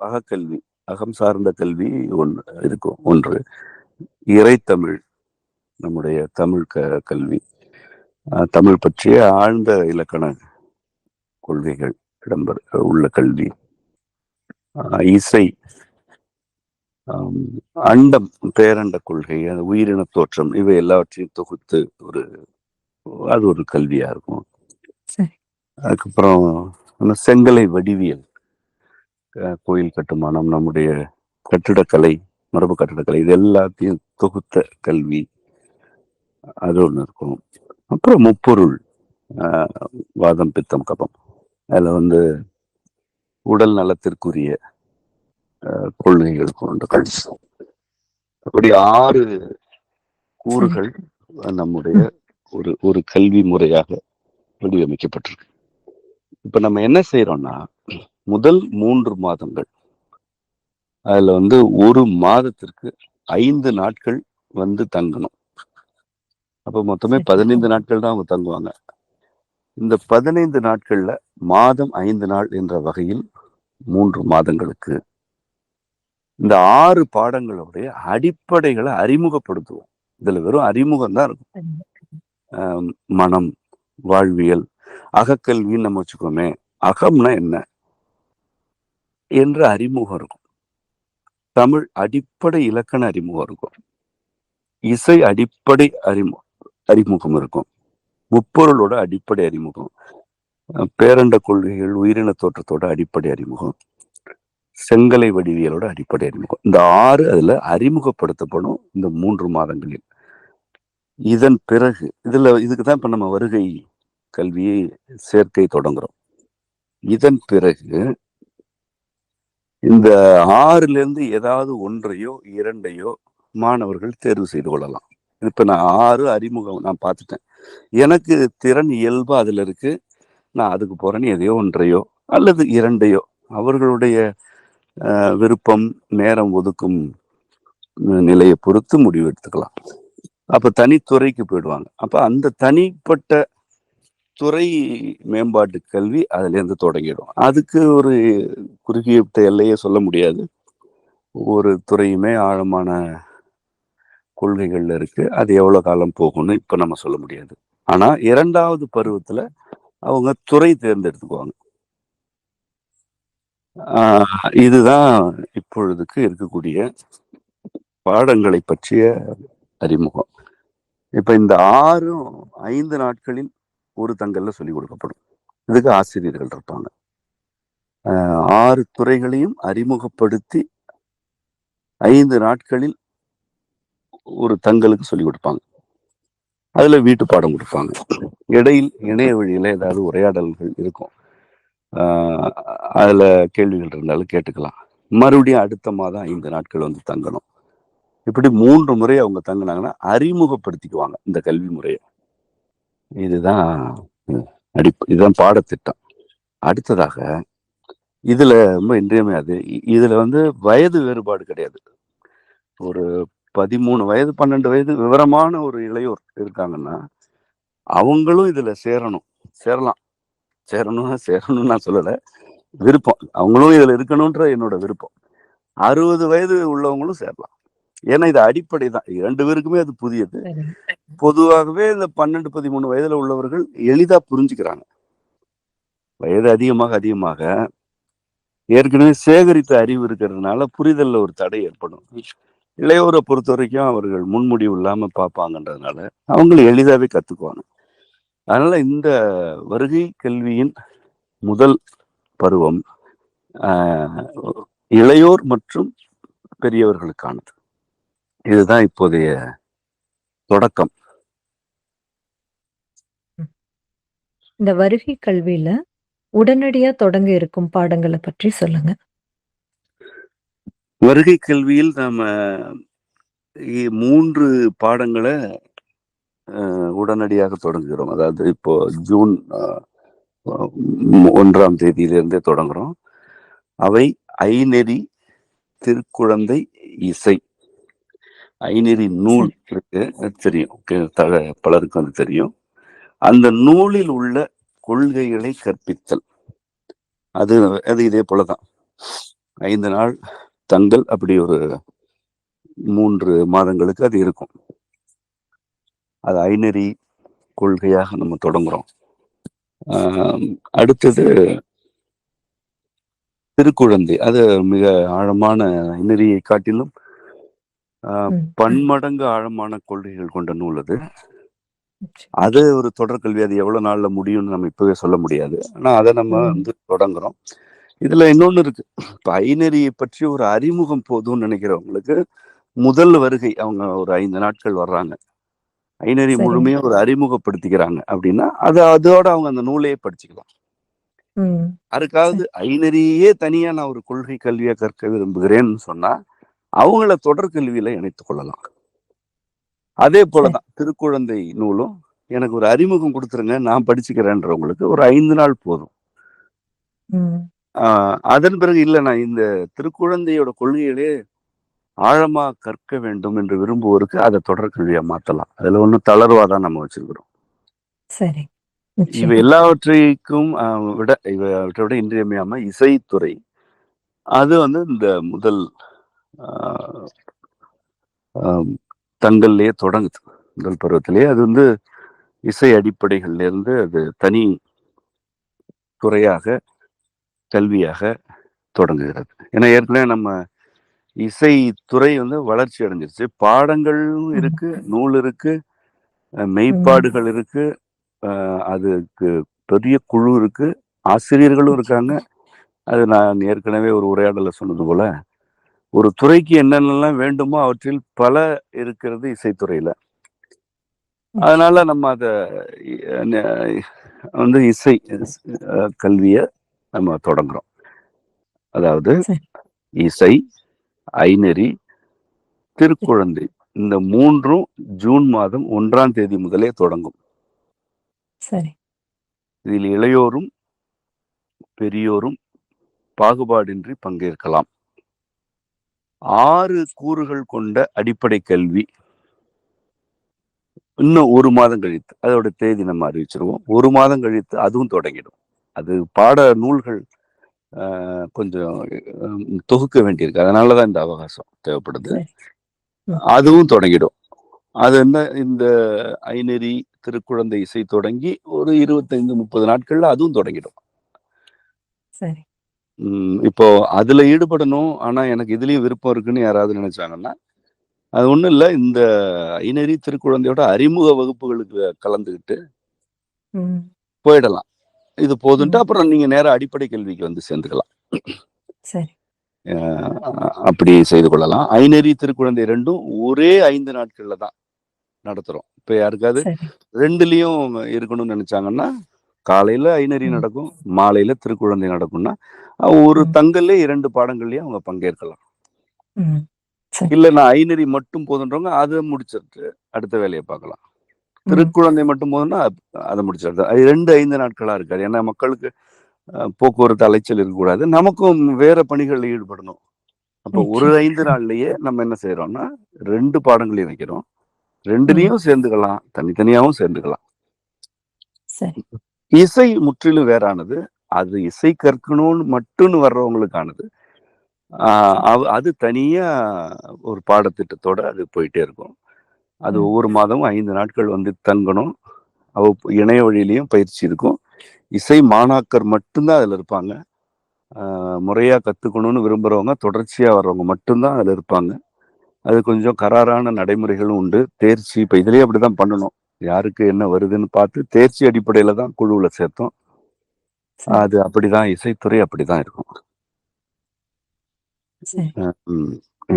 அகக்கல்வி, அகம் சார்ந்த கல்வி இருக்கும். ஒன்று இறைத்தமிழ், நம்முடைய தமிழ் கல்வி, தமிழ் பற்றிய ஆழ்ந்த இலக்கண கொள்கைகள் இடம்பெற உள்ள கல்வி, இசை, அண்டம், பேரண்ட கொள்கை, உயிரின தோற்றம், இவை எல்லாவற்றையும் தொகுத்து அது ஒரு கல்வியா இருக்கும். அதுக்கப்புறம் செங்கலை வடிவியல், கோயில் கட்டுமானம், நம்முடைய கட்டிடக்கலை, மரபு கட்டிடக்கலை, இது எல்லாத்தையும் தொகுத்த கல்வி, அது ஒண்ணு இருக்கும். அப்புறம் முப்பொருள், வாதம் பித்தம் கபம், அதுல வந்து உடல் நலத்திற்குரிய கொள்கைகள் கொண்ட கல்வி. அப்படி 6 கூறுகள் நம்முடைய ஒரு கல்வி முறையாக வடிவமைக்கப்பட்டிருக்கு. இப்ப நம்ம என்ன செய்யறோம்னா, முதல் 3 மாதங்கள், அதுல வந்து ஒரு மாதத்திற்கு 5 நாட்கள் வந்து தங்கணும். அப்ப மொத்தமே 15 நாட்கள் தான் அவங்க தங்குவாங்க. இந்த 15 நாட்கள்ல மாதம் 5 நாள் என்ற வகையில் 3 மாதங்களுக்கு இந்த 6 பாடங்களுடைய அடிப்படைகளை அறிமுகப்படுத்துவோம். இதுல வெறும் அறிமுகம் தான் இருக்கும். மனம், வாழ்வியல், அகக்கல்வின்னு நம்ம வச்சுக்கோமே, அகம்னா என்ன என்ற அறிமுகம் இருக்கும். தமிழ் அடிப்படை இலக்கண அறிமுகம் இருக்கும். இசை அடிப்படை அறிமுகம் இருக்கும். முப்பொருளோட அடிப்படை அறிமுகம், பேரண்ட கொள்கைகள், உயிரின தோற்றத்தோட அடிப்படை அறிமுகம், செங்கலை வடிவியலோட அடிப்படை அறிமுகம். இந்த 6 அதுல அறிமுகப்படுத்தப்படும் இந்த 3 மாதங்களில். இதன் பிறகு இதுக்குதான் இப்ப நம்ம வருகை கல்வியை சேர்க்கை தொடங்குறோம். இதன் பிறகு இந்த 6ல இருந்து ஏதாவது ஒன்றையோ 2ஐயோ மாணவர்கள் தேர்வு செய்து கொள்ளலாம். இப்ப நான் 6 அறிமுகம் நான் பார்த்துட்டேன், எனக்கு திறன் இயல்பா அதுல இருக்கு, நான் அதுக்கு போறேன்னு எதையோ ஒன்றையோ அல்லது 2ஐயோ அவர்களுடைய விருப்பம், நேரம் ஒதுக்கும் நிலையை பொறுத்து முடிவு எடுத்துக்கலாம். அப்ப தனித்துறைக்கு போயிடுவாங்க. அப்ப அந்த தனிப்பட்ட துறை மேம்பாட்டு கல்வி அதுல இருந்து தொடங்கிடும். அதுக்கு ஒரு குறுகிய எல்லையே சொல்ல முடியாது. ஒவ்வொரு துறையுமே ஆழமான கொள்கைகள்ல இருக்கு. அது எவ்வளவு காலம் போகும்னு இப்ப நம்ம சொல்ல முடியாது. ஆனா 2வது பருவத்துல அவங்க துறை தேர்ந்தெடுத்துக்குவாங்க. இதுதான் இப்பொழுதுக்கு இருக்கக்கூடிய பாடங்களை பற்றிய அறிமுகம். இப்ப இந்த 6ம் 5 நாட்களில் ஒரு தங்கல்ல சொல்லிக் கொடுக்கப்படும். இதுக்கு ஆசிரியர்கள் இருப்பாங்க. 6 துறைகளையும் அறிமுகப்படுத்தி 5 நாட்களில் ஒரு தங்களுக்கு சொல்லிக் கொடுப்பாங்க. அதுல வீட்டு பாடம் கொடுப்பாங்க. இடையில் இணைய வழியில ஏதாவது உரையாடல்கள் இருக்கும். அதுல கேள்விகள் இருந்தாலும் கேட்டுக்கலாம். மறுபடியும் அடுத்த மாதம் 5 நாட்கள் வந்து தங்கணும். இப்படி 3 முறை அவங்க தங்கினாங்கன்னா அறிமுகப்படுத்திக்குவாங்க இந்த கல்வி முறையை. இதுதான் இதுதான் பாடத்திட்டம். அடுத்ததாக இதுல ரொம்ப இன்றியமையாது, இதுல வந்து வயது வேறுபாடு கிடையாது. ஒரு 13 வயது 12 வயது விவரமான ஒரு இளையோர் இருக்காங்கன்னா அவங்களும் இதுல சேரணும்னு நான் சொல்லல, விருப்பம், அவங்களும் இதுல இருக்கணும்ன்ற என்னோட விருப்பம். 60 வயது உள்ளவங்களும் சேரலாம். ஏன்னா இது அடிப்படை தான், 2 பேருக்குமே அது புதியது. பொதுவாகவே இந்த 12 13 வயதுல உள்ளவர்கள் எளிதா புரிஞ்சுக்கிறாங்க. வயது அதிகமாக ஏற்கனவே சேகரித்த அறிவு இருக்கிறதுனால புரிதல்ல ஒரு தடை ஏற்படும். இளையோரை பொறுத்த வரைக்கும் அவர்கள் முன்முடிவு இல்லாம பார்ப்பாங்கன்றதுனால அவங்களும் எளிதாவே கத்துக்குவாங்க. அதனால இந்த வருகை கல்வியின் முதல் பருவம் இளையோர் மற்றும் பெரியவர்களுக்கானது. இதுதான் இப்போதைய தொடக்கம். இந்த வருகை கல்வியில உடனடியா தொடங்க இருக்கும் பாடங்களை பற்றி சொல்லுங்க. வருகை கல்வியில் நாம 3 பாடங்களை உடனடியாக தொடங்குகிறோம். அதாவது இப்போ ஜூன் 1ஆம் தேதியிலிருந்தே தொடங்குறோம். அவை ஐநெறி, திருக்குழந்தை, இசை. ஐநெறி நூல் இருக்கு, தெரியும், பலருக்கு அது தெரியும். அந்த நூலில் உள்ள கொள்கைகளை கற்பித்தல். அது அது இதே போலதான். 5 நாள் தங்கல், அப்படி ஒரு 3 மாதங்களுக்கு அது இருக்கும். அது ஐநெறி கொள்கையாக நம்ம தொடங்குறோம். அடுத்தது திருக்குழந்தை. அது மிக ஆழமான ஐநெறியை காட்டிலும் பன்மடங்கு ஆழமான கொள்கைகள் கொண்ட நூல் அது. அது ஒரு தொடர்கல்வி. அது எவ்வளவு நாள்ல முடியும்னு நம்ம இப்பவே சொல்ல முடியாது. ஆனா அதை நம்ம தொடங்குறோம். இதுல இன்னொன்னு இருக்கு. இப்ப ஐநெறியை பற்றி ஒரு அறிமுகம் போதும்னு நினைக்கிறவங்களுக்கு முதல் வருகை, அவங்க ஒரு 5 நாட்கள் வர்றாங்க, ஐநெறி முழுமையா ஒரு அறிமுகப்படுத்திக்கிறாங்க அப்படின்னா அதோட அவங்க அந்த நூலையே படிச்சுக்கலாம். அதுக்காவது ஐநெறியே தனியா நான் ஒரு கொள்கை கல்வியா கற்க விரும்புகிறேன்னு சொன்னா அவங்கள தொடர்கல்வியில இணைத்துக் கொள்ளலாம். அதே போலதான் திருக்குழந்தை நூலும் எனக்கு ஒரு அறிமுகம் கொடுத்துருங்க, நான் படிச்சுக்கிறேன்றவங்களுக்கு ஒரு 5 நாள் போதும். அதன் பிறகு இல்ல, நான் இந்த திருக்குழந்தையோட கொள்கைகளே ஆழமா கற்க வேண்டும் என்று விரும்புவோருக்கு அதை தொடர்கல்வியா மாத்தலாம். அதுல ஒன்றும் தளர்வாதான் நம்ம வச்சிருக்கிறோம். இவை எல்லாவற்றைக்கும் இவற்றை விட இன்றியமையாம இசைத்துறை. அது இந்த முதல் தங்கல்லையே தொடங்குது. முதல் பருவத்திலேயே அது இசை அடிப்படைகள்ல இருந்து அது தனி துறையாக கல்வியாக தொடங்குகிறது. ஏன்னா ஏற்கனவே நம்ம இசைத்துறை வளர்ச்சி அடைஞ்சிருச்சு. பாடங்களும் இருக்கு, நூல் இருக்கு, மெய்ப்பாடுகள் இருக்கு, அதுக்கு பெரிய குழு இருக்கு, ஆசிரியர்களும் இருக்காங்க. அது நான் ஏற்கனவே ஒரு உரையாடல சொன்னது போல ஒரு துறைக்கு என்னென்னலாம் வேண்டுமோ அவற்றில் பல இருக்கிறது இசைத்துறையில. அதனால நம்ம அத இசை கல்விய நம்ம தொடங்குறோம். அதாவது இசை, ஐநெறி, திருக்குழந்தை, இந்த 3ம் ஜூன் மாதம் 1ஆம் தேதி முதலே தொடங்கும். இதில் இளையோரும் பெரியோரும் பாகுபாடின்றி பங்கேற்கலாம். 6 கூறுகள் கொண்ட அடிப்படை கல்வி. இன்னும் 1 மாதம் கழித்து, அதோட தேதி நம்ம அறிவிச்சிருவோம். 1 மாதம் கழித்து அதுவும் தொடங்கிடும். அது பாட நூல்கள் கொஞ்சம் தொகுக்க வேண்டியிருக்கு, அதனாலதான் இந்த அவகாசம் தேவைப்படுது. அதுவும் தொடங்கிடும். அது என்ன, இந்த ஐநெறி திருக்குழந்தை இசை தொடங்கி ஒரு 25-30 நாட்கள்ல அதுவும் தொடங்கிடும். இப்போ அதுல ஈடுபடணும், ஆனா எனக்கு இதுலயும் விருப்பம் இருக்குன்னு யாராவது நினைச்சாங்கன்னா அது ஒண்ணும் இல்ல, இந்த ஐநெறி திருக்குழந்தையோட அறிமுக வகுப்புகளுக்கு கலந்துகிட்டு போயிடலாம். இது போதுன்ட்டு அப்புறம் நீங்க நேரா அடிப்படை கல்விக்கு சேர்ந்துக்கலாம். அப்படி செய்து கொள்ளலாம். ஐநெறி திருக்குழந்தை 2ம் ஒரே 5 நாட்கள்ல தான் நடத்துறோம். இப்ப யாருக்காவது 2லயும் இருக்கணும்னு நினைச்சாங்கன்னா காலையில ஐநெறி நடக்கும், மாலையில திருக்குழந்தை நடக்கும்னா ஒரு தங்கல்ல 2 பாடங்கள்லயும் அவங்க பங்கேற்கலாம். இல்ல நான் ஐநெறி மட்டும் போதுன்றவங்க அதை முடிச்சிட்டு அடுத்த வேலையை பார்க்கலாம். திருக்குழந்தை மட்டும் போதுன்னா அதை முடிச்சிருது. அது 2-5 நாட்களா இருக்காது. ஏன்னா மக்களுக்கு போக்குவரத்து அலைச்சல் இருக்கக்கூடாது, நமக்கும் வேற பணிகளில் ஈடுபடணும். அப்போ ஒரு 5 நாள்லயே நம்ம என்ன செய்யறோம்னா 2 பாடங்களையும் வைக்கிறோம். 2லயும் சேர்ந்துக்கலாம், தனித்தனியாவும் சேர்ந்துக்கலாம். இசை முற்றிலும் வேறானது. அது இசை கற்கணும்னு மட்டும்னு வர்றவங்களுக்கானது. அது தனியா ஒரு பாடத்திட்டத்தோட அது போயிட்டே இருக்கும். அது ஒவ்வொரு மாதமும் 5 நாட்கள் தங்கணும். இணைய வழியிலையும் பயிற்சி இருக்கும். இசை மாணாக்கர் மட்டும்தான் அதுல இருப்பாங்க. முறையா கத்துக்கணும்னு விரும்புறவங்க, தொடர்ச்சியா வர்றவங்க மட்டும்தான் அதுல இருப்பாங்க. அது கொஞ்சம் கராரான நடைமுறைகளும் உண்டு. தேர்ச்சி இப்ப இதுலயே அப்படிதான் பண்ணணும். யாருக்கு என்ன வருதுன்னு பார்த்து தேர்ச்சி அடிப்படையில தான் குழுவுல சேர்த்தோம். அது அப்படிதான், இசைத்துறை அப்படிதான் இருக்கும்.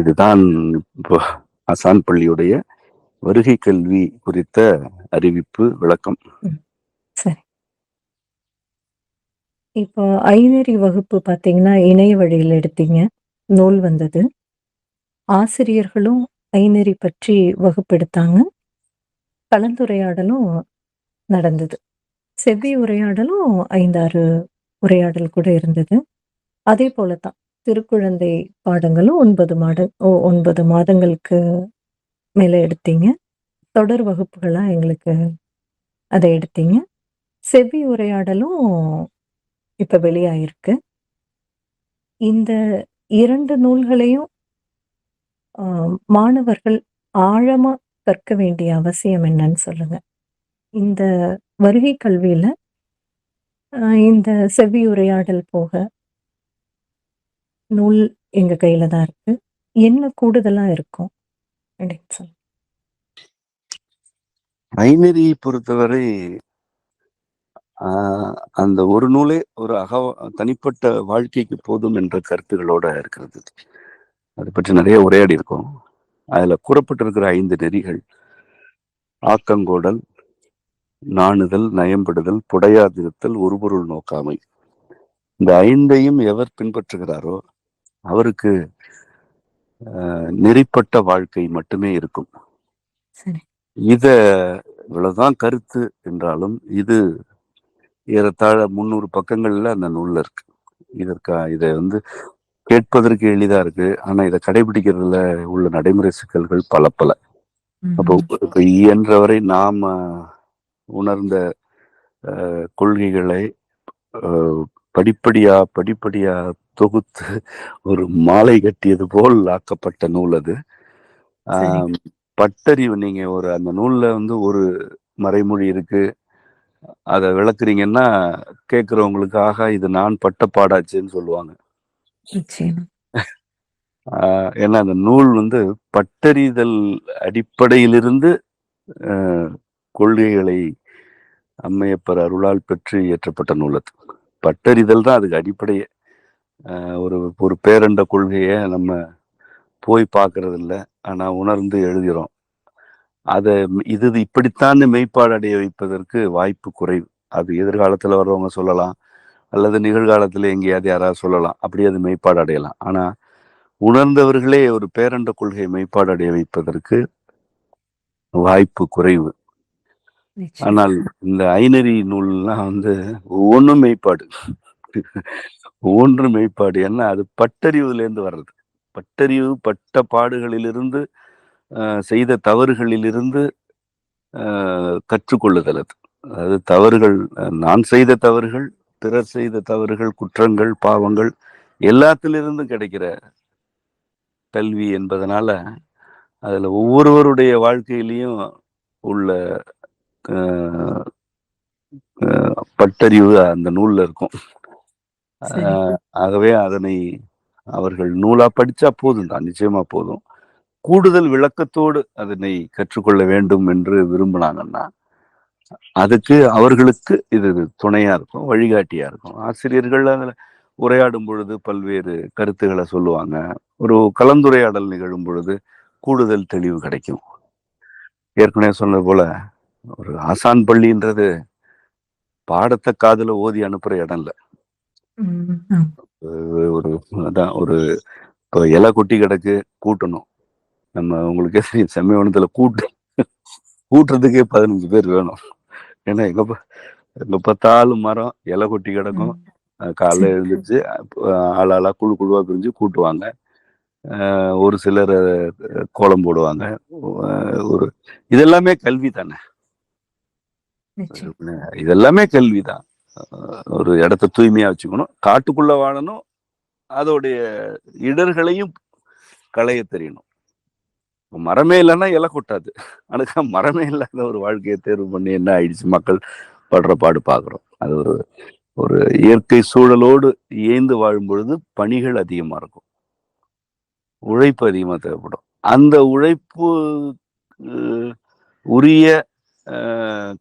இதுதான் இப்போ அசான் பள்ளியுடைய வருகை கல்வி குறித்த அறிவிப்பு, விளக்கம். இப்போ ஐநெறி வகுப்பு பாத்தீங்கன்னா இணைய வழியில் எடுத்தீங்க, நூல் வந்தது, ஆசிரியர்களும் ஐநெறி பற்றி வகுப்பெடுத்தாங்க, கலந்துரையாடலும் நடந்தது, செவ்வி உரையாடலும் 5-6 உரையாடல் கூட இருந்தது. அதே போலதான் திருக்குழந்தை பாடங்களும் 9 மாதங்களுக்கு மேல எடுத்தீங்க. தொடர் வகுப்புகளா எங்களுக்கு அதை எடுத்தீங்க. செவ்வி உரையாடலும் இப்ப வெளியாயிருக்கு. இந்த 2 நூல்களையும் அ மாணவர்கள் ஆழமா கற்க வேண்டிய அவசியம் என்னன்னு சொல்லுங்க? இந்த வருகை கல்வியில இந்த செவ்வி உரையாடல் போக நூல் எங்க கையில தான் இருக்கு. என்ன கூடுதலா இருக்கும்? அப்படின்னு சொல்லுங்க. ஐநெறியை பொறுத்தவரை அந்த ஒரு நூலே ஒரு தனிப்பட்ட வாழ்க்கைக்கு போதும் என்ற கருத்துகளோட இருக்கிறது. அதை பற்றி நிறைய உரையாடி இருக்கோம். அதுல கூறப்பட்டிருக்கிற 5 நெறிகள்: ஆக்கங்கோடல், நாணுதல், நயம்படுதல், புடையாதிருத்தல், ஒருபொருள் நோக்காமை. இந்த 5ஐயும் எவர் பின்பற்றுகிறாரோ அவருக்கு நெறிப்பட்ட வாழ்க்கை மட்டுமே இருக்கும். சரி. இவ்வளவுதான் கருத்து என்றாலும் இது ஏறத்தாழ 300 பக்கங்கள்ல அந்த நூல்ல இருக்கு. இதை கேட்பதற்கு எளிதா இருக்கு, ஆனா இதை கடைபிடிக்கிறதுல உள்ள நடைமுறை சிக்கல்கள் பல. அப்போ இப்ப இயன்றவரை நாம உணர்ந்த கொள்கைகளை படிப்படியா தொகுத்து ஒரு மாலை கட்டியது போல் ஆக்கப்பட்ட நூல் அது. பட்டறிவு, நீங்க அந்த நூல்ல ஒரு மறைமொழி இருக்கு, அதை விளக்குறீங்கன்னா கேட்கிறவங்களுக்கு ஆகா இது நான் பட்ட பாடாச்சுன்னு சொல்லுவாங்க. ஏன்னா அந்த நூல் பட்டறிதல் அடிப்படையிலிருந்து கொள்கைகளை அம்மையப்பர் அருளால் பெற்று இயற்றப்பட்ட நூல் அது. பட்டறிதல் தான் அதுக்கு அடிப்படையே. ஒரு பேரண்ட கொள்கைய நம்ம போய் பார்க்கறது இல்லை, ஆனா உணர்ந்து எழுதுகிறோம். இது இப்படித்தான் மெய்ப்பாடு அடைய வைப்பதற்கு வாய்ப்பு குறைவு. அது எதிர்காலத்துல வர்றவங்க சொல்லலாம், அல்லது நிகழ்காலத்துல எங்கேயாவது யாராவது சொல்லலாம், அப்படி அது மெய்ப்பாடு அடையலாம். ஆனா உணர்ந்தவர்களே ஒரு பேரண்ட கொள்கையை மெய்ப்பாடு அடைய வைப்பதற்கு வாய்ப்பு குறைவு. ஆனால் இந்த ஐநெறி நூல்லாம் ஒவ்வொன்றும் மெய்ப்பாடு. ஒவ்வொன்றும் மெய்ப்பாடு. ஏன்னா அது பட்டறிவுல இருந்து வர்றது. பட்டறிவு, பட்ட பாடுகளிலிருந்து, செய்த தவறுகளிலிருந்து கற்றுக்கொள்ளுதல். அது தவறுகள், நான் செய்த தவறுகள், பிறர் செய்த தவறுகள், குற்றங்கள், பாவங்கள் எல்லாத்திலிருந்து கிடைக்கிற கல்வி என்பதனால அதுல ஒவ்வொருவருடைய வாழ்க்கையிலையும் உள்ள பட்டறிவு அந்த நூல்ல இருக்கும். ஆகவே அதனை அவர்கள் நூலா படிச்சா போதும் தான், நிச்சயமா போதும். கூடுதல் விளக்கத்தோடு அதனை கற்றுக்கொள்ள வேண்டும் என்று விரும்பினாங்கன்னா அதுக்கு அவர்களுக்கு இது துணையா இருக்கும், வழிகாட்டியா இருக்கும். ஆசிரியர்கள் அதுல உரையாடும் பொழுது பல்வேறு கருத்துக்களை சொல்லுவாங்க. ஒரு கலந்துரையாடல் நிகழும் பொழுது கூடுதல் தெளிவு கிடைக்கும். ஏற்கனவே சொன்னது போல ஒரு ஆசான் பள்ளின்றது பாடத்தை காதுல ஓதி அனுப்புற இடம் இல்ல. ஒரு இப்போ இலை கொட்டி கிடக்கு, கூட்டணும். நம்ம உங்களுக்கே தெரியும், செம்மைவனத்துல கூட்டுறதுக்கே 15 பேர் வேணும். ஏன்னா எங்க பார்த்தாலும் மரம், இலை கொட்டி கிடக்கும். காலைல எழுந்திரிச்சு ஆளாளா குழுவா பிரிஞ்சு கூட்டுவாங்க. ஒரு சிலர் கோலம் போடுவாங்க. இதெல்லாமே கல்வி தானே. இதெல்லாமே கல்விதான். ஒரு இடத்த தூய்மையா வச்சுக்கணும், காட்டுக்குள்ள வாழணும், அதோடைய இடர்களையும் களைய தெரியணும். மரமே இல்லைன்னா இலை கொட்டாது. ஆனா மரமே இல்லாத ஒரு வாழ்க்கையை தேர்வு பண்ணி என்ன ஆயிடுச்சு, மக்கள் படுற பாடு பார்க்குறோம். அது ஒரு இயற்கை சூழலோடு இயைந்து வாழும் பொழுது பணிகள் அதிகமா இருக்கும், உழைப்பு அதிகமா தேவைப்படும். அந்த உழைப்பு உரிய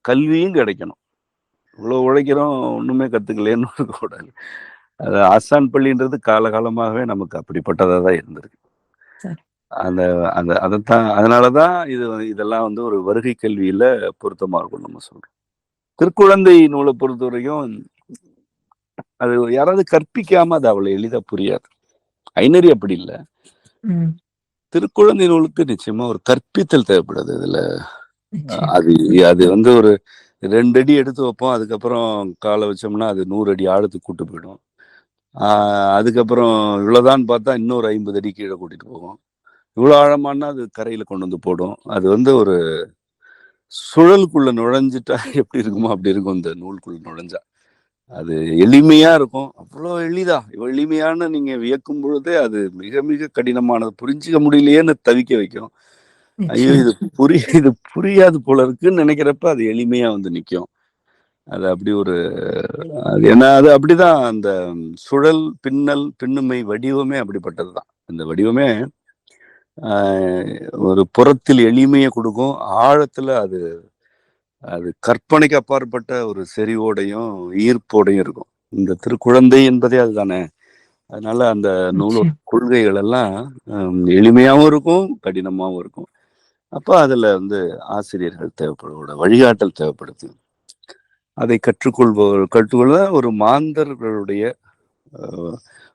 கல்வியும் கிடைக்கணும். இவ்வளவு உழைக்கிறோம், ஒண்ணுமே கத்துக்கலன்னு இருக்கக்கூடாது. அது ஆசான் பள்ளின்றது காலகாலமாகவே நமக்கு அப்படிப்பட்டதா தான் இருந்திருக்கு. அதனாலதான் இதெல்லாம் ஒரு வருகை கல்வியில பொருத்தமா இருக்கும் நம்ம சொல்றோம். திருக்குழந்தை நூலை பொறுத்த வரைக்கும் அது யாராவது கற்பிக்காம அது அவ்வளவு எளிதா புரியாது. ஐநெறி அப்படி இல்லை. திருக்குழந்தை நூலுக்கு நிச்சயமா ஒரு கற்பித்தல் தேவைப்படுது. இதுல அது ஒரு 2 அடி எடுத்து வைப்போம், அதுக்கப்புறம் காலை வச்சோம்னா அது 100 அடி ஆழத்துக்கு கூட்டு போயிடும். அதுக்கப்புறம் இவ்வளவுதான் பார்த்தா இன்னொரு 50 அடி கீழே கூட்டிட்டு போகும். இவ்வளவு ஆழமானா அது கரையில கொண்டு போடும். அது ஒரு சுழலுக்குள்ள நுழைஞ்சிட்டா எப்படி இருக்குமோ அப்படி இருக்கும் இந்த நூலுக்குள்ள நுழைஞ்சா. அது எளிமையா இருக்கும். அவ்வளோ எளிதா, எளிமையான நீங்க வியக்கும் பொழுதே அது மிக மிக கடினமானது. புரிஞ்சுக்க முடியலையேன்னு தவிக்க வைக்கும். ஐயோ! நிச்சயம். இது புரியாது போல இருக்குன்னு நினைக்கிறப்ப அது எளிமையா வந்து நிக்கும். அது அப்படி ஒரு ஏன்னா அது அப்படிதான் அந்த சுழல், பின்னல், பின்னுமை வடிவமே அப்படிப்பட்டதுதான். இந்த வடிவமே ஒரு புறத்தில் எளிமையை கொடுக்கும். ஆழத்துல அது அது கற்பனைக்கு அப்பாற்பட்ட ஒரு செறிவோடையும் ஈர்ப்போடையும் இருக்கும். இந்த திருக்குழந்தை என்பதே அதுதானே. அதனால அந்த நூலோட நிச்சயம். கொள்கைகள் எல்லாம் எளிமையாவும் இருக்கும், கடினமாவும் இருக்கும். அப்ப அதுல வந்து ஆசிரியர்கள் தேவைப்படுவோட வழிகாட்டல் தேவைப்படுது. அதை கற்றுக்கொள்ள ஒரு மாந்தர்களுடைய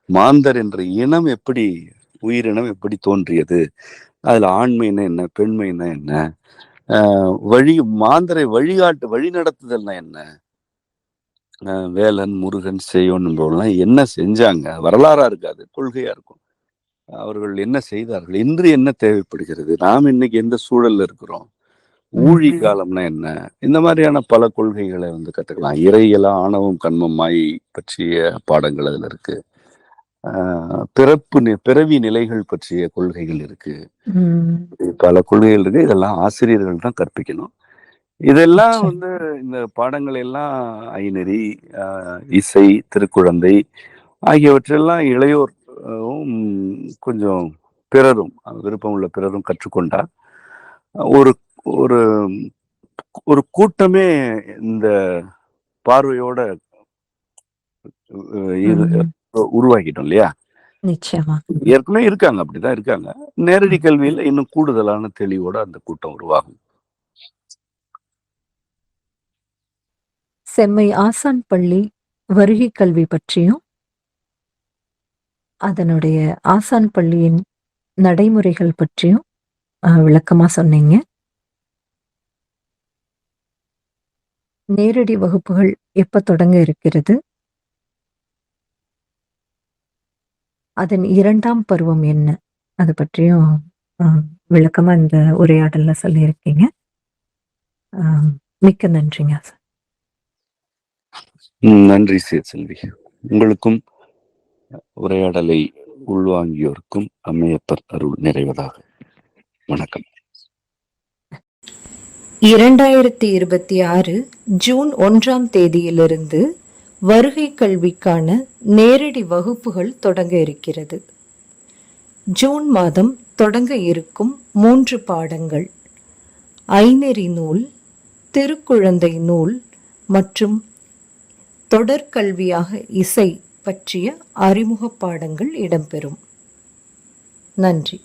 மாந்தர் என்ற இனம் எப்படி, உயிரினம் எப்படி தோன்றியது, அதுல ஆண்மைன்னா என்ன, பெண்மைன்னா என்ன, மாந்தரை வழி நடத்துதல்னா என்ன, வேலன், முருகன், செய்யோன் என்பவர்கள்லாம் என்ன செஞ்சாங்க, வரலாறா இருக்காது, கொள்கையா இருக்கும். அவர்கள் என்ன செய்தார்கள், இன்று என்ன தேவைப்படுகிறது, நாம் இன்னைக்கு எந்த சூழல்ல இருக்கிறோம், ஊழி காலம்னா என்ன, இந்த மாதிரியான பல கொள்கைகளை வந்து கத்துக்கலாம். இறையியலா ஆணவம் கண்மம் மாயை பற்றிய பாடங்கள் அதுல இருக்கு. பிறவி நிலைகள் பற்றிய கொள்கைகள் இருக்கு. பல கொள்கைகள் இருக்கு. இதெல்லாம் ஆசிரியர்கள் தான் கற்பிக்கணும். இதெல்லாம் வந்து இந்த பாடங்கள் எல்லாம் ஐநெறி, இசை, திருக்குழந்தை ஆகியவற்றெல்லாம் இளையோர் கொஞ்சம் பிறரும் விருப்பம் உள்ள பிறரும் கற்றுக்கொண்டா ஒரு ஒரு ஒரு கூட்டமே இந்த பார்வையோட உருவாக்கிட்டோம் இல்லையா? நிச்சயமா. ஏற்கனவே இருக்காங்க, அப்படிதான் இருக்காங்க. நேரடி கல்வியில இன்னும் கூடுதலான தெளிவோட அந்த கூட்டம் உருவாகும். செம்மை ஆசான் பள்ளி வருகை கல்வி பற்றியும் அதனுடைய ஆசான் பள்ளியின் நடைமுறைகள் பற்றியும் விளக்கமா சொன்னீங்க. நேரடி வகுப்புகள் எப்ப தொடங்க இருக்கிறது, அதன் 2ஆம் பருவம் என்ன, அது பற்றியும் விளக்கமா இந்த உரையாடல்ல சொல்லியிருக்கீங்க. மிக்க நன்றிங்க சார். நன்றி செல்வி. உங்களுக்கும் உரையாடலை உள்வாங்கியோருக்கும் அம்மையப்பர் அருள் நிறைவதாக. வணக்கம். 2026 ஜூன் 1ஆம் தேதியிலிருந்து வருகை கல்விக்கான நேரடி வகுப்புகள் தொடங்க இருக்கிறது. ஜூன் மாதம் தொடங்க இருக்கும் 3 பாடங்கள் ஐநெறி நூல், திருக்குழந்தை நூல் மற்றும் தொடர்கல்வியாக இசை பற்றிய அறிமுக பாடங்கள் இடம்பெறும். நன்றி.